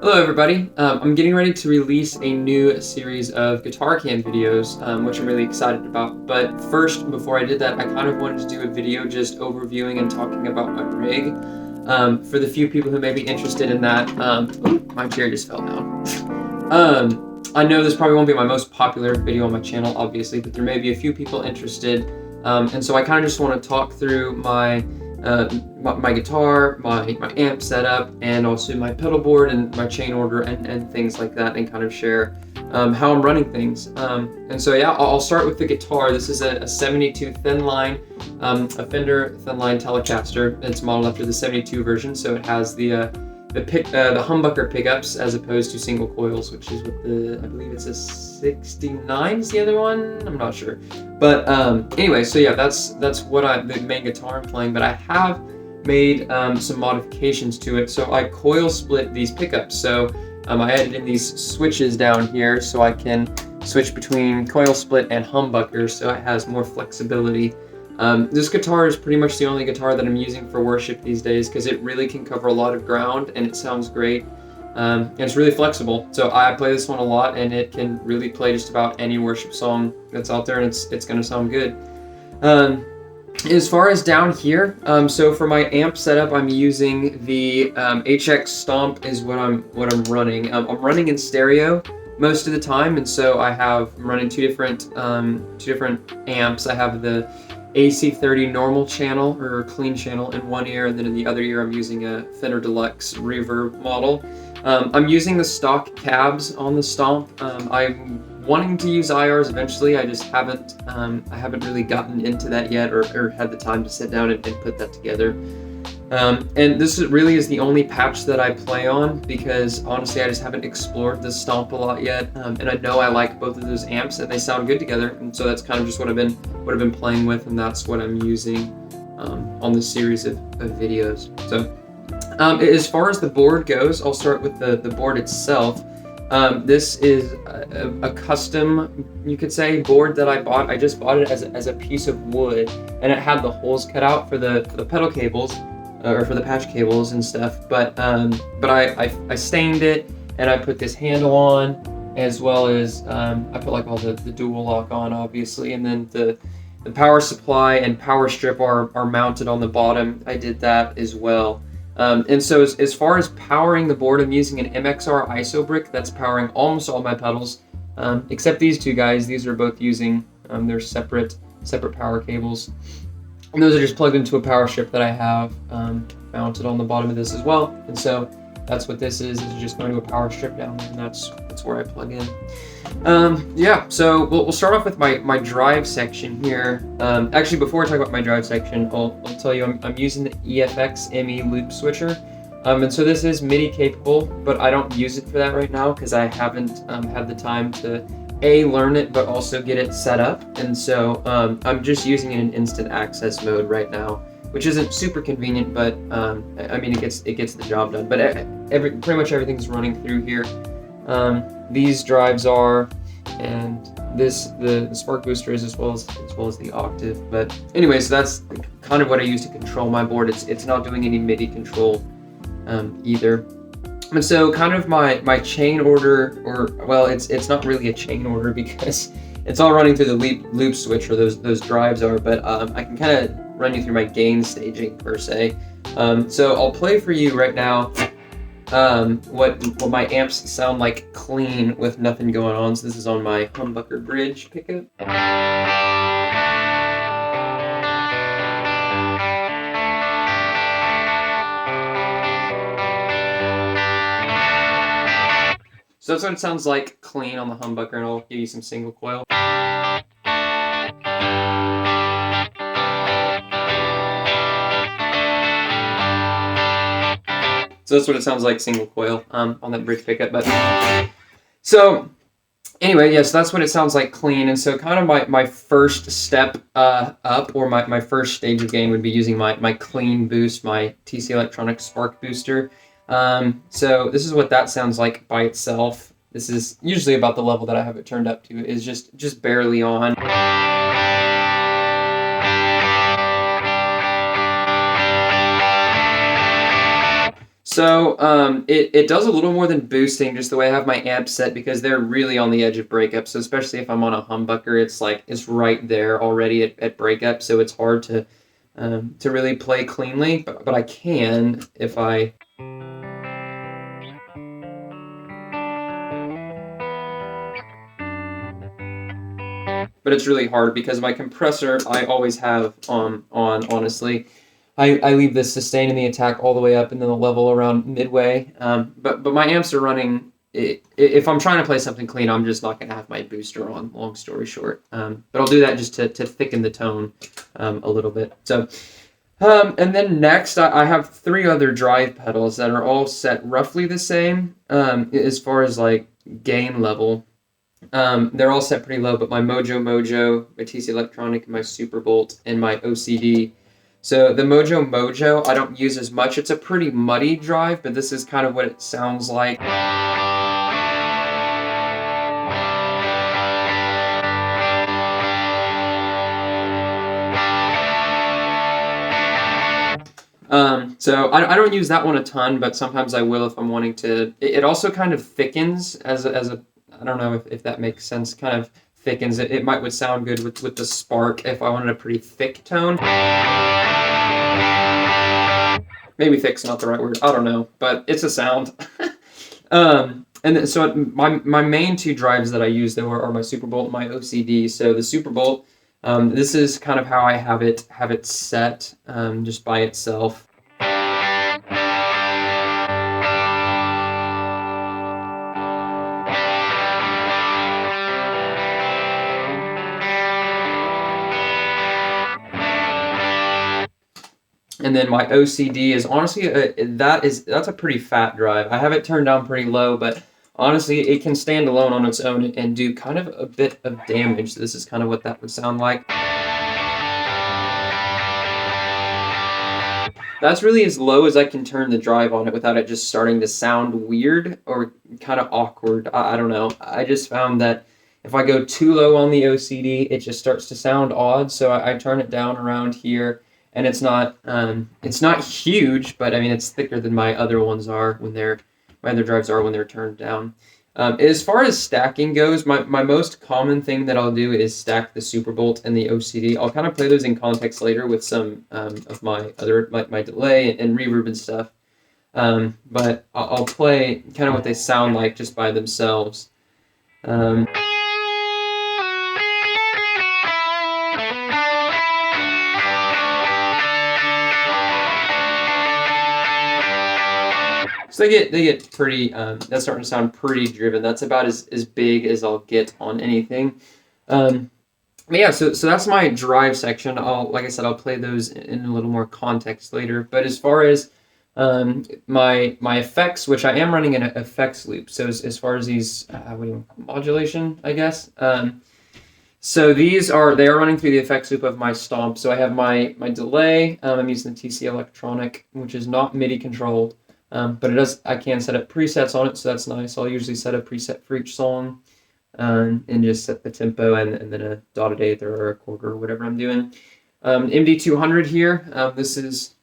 Hello everybody, I'm getting ready to release a new series of guitar cam videos, which I'm really excited about. But first, before I did that, I kind of wanted to do a video just overviewing and talking about my rig. For the few people who may be interested in that, my chair just fell down. I know this probably won't be my most popular video on my channel, obviously, but there may be a few people interested. And so I kind of just want to talk through my guitar, my amp setup, and also my pedal board and my chain order and things like that, and kind of share how I'm running things. And so yeah, I'll start with the guitar. This is a 72 thin line, a Fender thin line Telecaster. It's modeled after the 72 version, so it has the humbucker pickups as opposed to single coils, which is with the, I believe it's a 69 is the other one, I'm not sure. But anyway, so yeah, that's what the main guitar I'm playing, but I have made some modifications to it. So I coil split these pickups. So I added in these switches down here so I can switch between coil split and humbucker, so it has more flexibility. This guitar is pretty much the only guitar that I'm using for worship these days because it really can cover a lot of ground and it sounds great. And it's really flexible. So I play this one a lot and it can really play just about any worship song that's out there, and it's going to sound good. As far as down here, so for my amp setup, I'm using the HX Stomp is what I'm running. I'm running in stereo most of the time, and so I'm running two different amps. I have the AC30 normal channel or clean channel in one ear, and then in the other ear I'm using a Fender Deluxe reverb model. I'm using the stock cabs on the Stomp. I'm wanting to use IRs eventually. I just haven't really gotten into that yet, or had the time to sit down and put that together. And this really is the only patch that I play on because honestly I just haven't explored the Stomp a lot yet. And I know I like both of those amps and they sound good together, and so that's kind of just what I've been playing with, and that's what I'm using on this series of videos. So as far as the board goes, I'll start with the board itself. This is a custom, you could say, board that I bought. I just bought it as a piece of wood, and it had the holes cut out for the pedal cables, or for the patch cables and stuff. But I stained it, and I put this handle on, as well as I put like all the dual lock on, obviously, and then the power supply and power strip are mounted on the bottom. I did that as well. And so as far as powering the board, I'm using an MXR ISO brick that's powering almost all my pedals, except these two guys. These are both using their separate power cables. And those are just plugged into a power strip that I have mounted on the bottom of this as well. And so that's what this is just going to a power strip down there, and that's where I plug in. Yeah, so we'll start off with my drive section here. Actually, before I talk about my drive section, I'll tell you I'm using the EFX ME loop switcher. And so this is MIDI capable, but I don't use it for that right now because I haven't had the time to learn it, but also get it set up. And so I'm just using it in instant access mode right now, which isn't super convenient, but I mean it gets the job done. But pretty much everything's running through here. These drives are, and the spark booster is as well as the octave. But anyways, that's kind of what I use to control my board. It's not doing any MIDI control either. And so kind of my chain order, or well, it's not really a chain order because it's all running through the loop switcher. Those drives are, but I can kind of run you through my gain staging per se. So I'll play for you right now what my amps sound like clean with nothing going on. So this is on my humbucker bridge pickup. So that's what it sounds like clean on the humbucker, and I'll give you some single coil. So that's what it sounds like single coil on that bridge pickup. But so anyway, yes, that's what it sounds like clean. And so kind of my first step up, or my first stage of gain, would be using my clean boost, my TC Electronics Spark Booster. So this is what that sounds like by itself. This is usually about the level that I have it turned up to, is just barely on. So it does a little more than boosting, just the way I have my amp set, because they're really on the edge of breakup. So especially if I'm on a humbucker, it's like it's right there already at breakup. So it's hard to really play cleanly, but I can if I. But it's really hard because my compressor I always have on honestly. I leave the sustain and the attack all the way up and then the level around midway. But my amps are running. If I'm trying to play something clean, I'm just not going to have my booster on, long story short. But I'll do that just to thicken the tone a little bit. So, and then next, I have 3 other drive pedals that are all set roughly the same as far as like gain level. They're all set pretty low, but my Mojo, my TC Electronic, my Superbolt, and my OCD. So the Mojo, I don't use as much. It's a pretty muddy drive, but this is kind of what it sounds like. So I don't use that one a ton, but sometimes I will if I'm wanting to. It also kind of thickens as a I don't know if that makes sense. Kind of thickens it. It would sound good with the spark if I wanted a pretty thick tone. Maybe thick's not the right word. I don't know, but it's a sound. And then, so my main 2 drives that I use though are my Superbolt and my OCD. So the Superbolt, this is kind of how I have it set just by itself. And then my OCD is honestly that's a pretty fat drive. I have it turned down pretty low, but honestly, it can stand alone on its own and do kind of a bit of damage. This is kind of what that would sound like. That's really as low as I can turn the drive on it without it just starting to sound weird or kind of awkward. I don't know. I just found that if I go too low on the OCD, it just starts to sound odd. So I turn it down around here, and it's not huge, but I mean it's thicker than my other ones are my other drives are when they're turned down. As far as stacking goes, my most common thing that I'll do is stack the Superbolt and the OCD. I'll kind of play those in context later with some of my other my delay and reverb and stuff. But I'll play kind of what they sound like just by themselves. So they get pretty. That's starting to sound pretty driven. That's about as big as I'll get on anything. But yeah, so that's my drive section. Like I said, I'll play those in a little more context later. But as far as my effects, which I am running an effects loop. So as far as these, what do you modulation, I guess. So they are running through the effects loop of my stomp. So I have my delay. I'm using the TC Electronic, which is not MIDI controlled. But I can set up presets on it, so that's nice. I'll usually set a preset for each song and just set the tempo and then a dotted eighth or a quarter or whatever I'm doing. MD-200 here, this is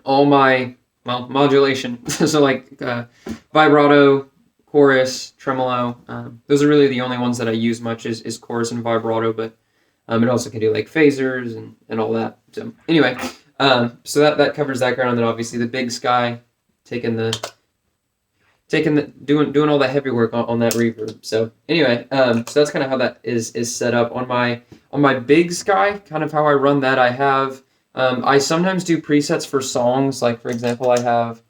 all my, modulation. So like vibrato, chorus, tremolo. Those are really the only ones that I use much is chorus and vibrato, but it also can do like phasers and all that. So anyway, so that covers that ground, and then obviously the BigSky. Doing all that heavy work on that reverb. So anyway, so that's kind of how that is set up on my BigSky. Kind of how I run that. I sometimes do presets for songs. Like for example, I have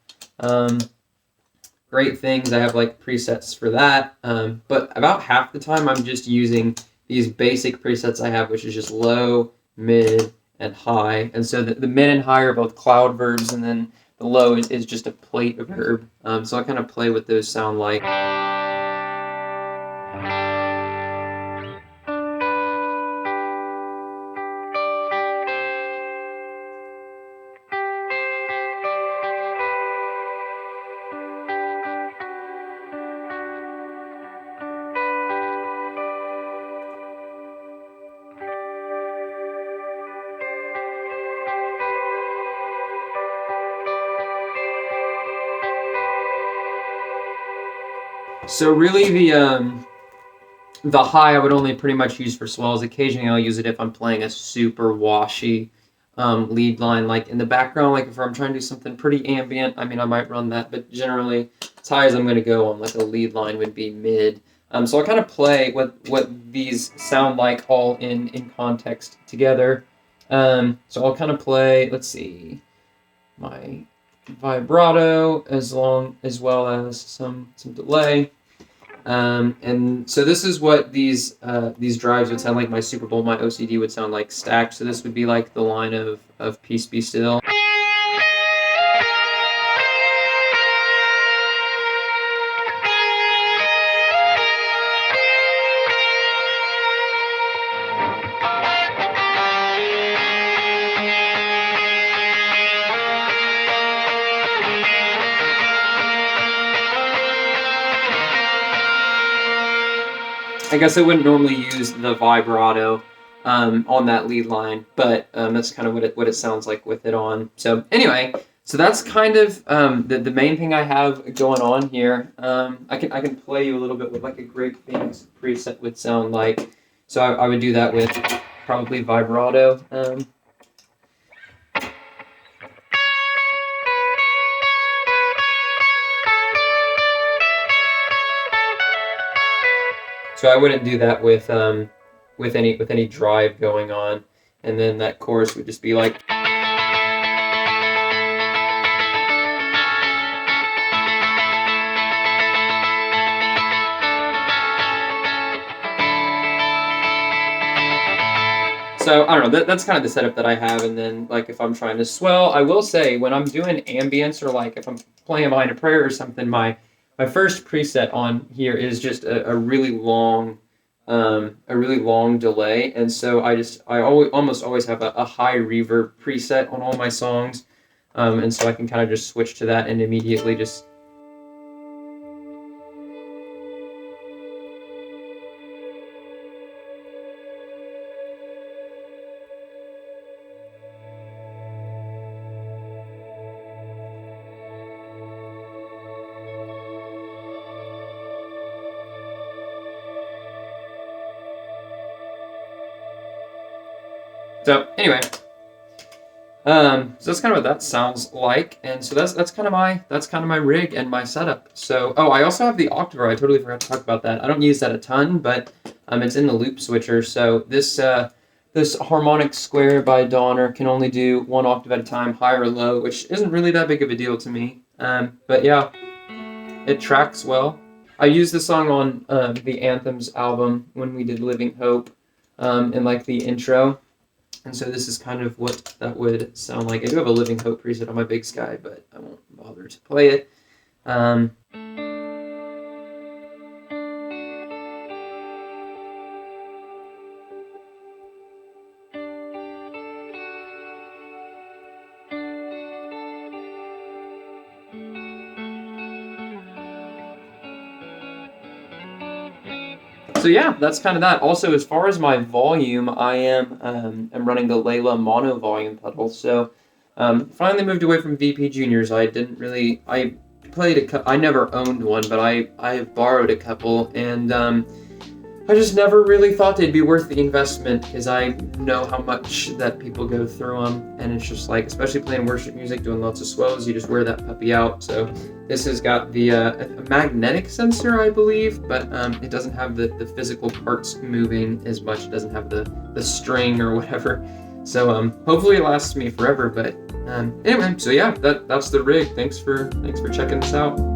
Great Things. I have like presets for that. But about half the time I'm just using these basic presets I have, which is just low, mid, and high. And so the mid and high are both cloud verbs, and then the low is just a plate verb. So I kind of play what those sound like. So really the high I would only pretty much use for swells. Occasionally I'll use it if I'm playing a super washy lead line, like in the background, like if I'm trying to do something pretty ambient, I mean, I might run that, but generally as high as I'm going to go on like a lead line would be mid. So I'll kind of play what these sound like all in context together. So I'll kind of play, let's see, my vibrato as well as some delay. And so this is what these drives would sound like. My Super Bowl, my OCD would sound like stacked. So this would be like the line of Peace Be Still. I guess I wouldn't normally use the vibrato on that lead line, but that's kind of what it sounds like with it on. So anyway, so that's kind of the main thing I have going on here. I can play you a little bit with like a Great Things preset would sound like. So I would do that with probably vibrato. So I wouldn't do that with any drive going on, and then that chorus would just be like. So I don't know, that's kind of the setup that I have, and then like if I'm trying to swell, I will say when I'm doing ambience or like if I'm playing Behind a Prayer or something, my first preset on here is just a really long delay, and so I almost always have a high reverb preset on all my songs, and so I can kind of just switch to that and immediately just. So anyway, so that's kind of what that sounds like, and so that's kind of my rig and my setup. So I also have the octaver. I totally forgot to talk about that. I don't use that a ton, but it's in the loop switcher. So this harmonic square by Donner can only do one octave at a time, high or low, which isn't really that big of a deal to me. But yeah, it tracks well. I used this song on the Anthems album when we did Living Hope, in like the intro. And so this is kind of what that would sound like. I do have a Living Hope preset on my BigSky, but I won't bother to play it. So yeah, that's kind of that. Also, as far as my volume, I am running the Layla mono volume pedal. So finally moved away from VP Juniors. I never owned one, but I have borrowed a couple, and I just never really thought they'd be worth the investment because I know how much that people go through them, and it's just like, especially playing worship music, doing lots of swells, you just wear that puppy out. So this has got the a magnetic sensor, I believe, but it doesn't have the physical parts moving as much. It doesn't have the string or whatever. So hopefully it lasts me forever. But anyway, so yeah, that's the rig. Thanks for checking this out.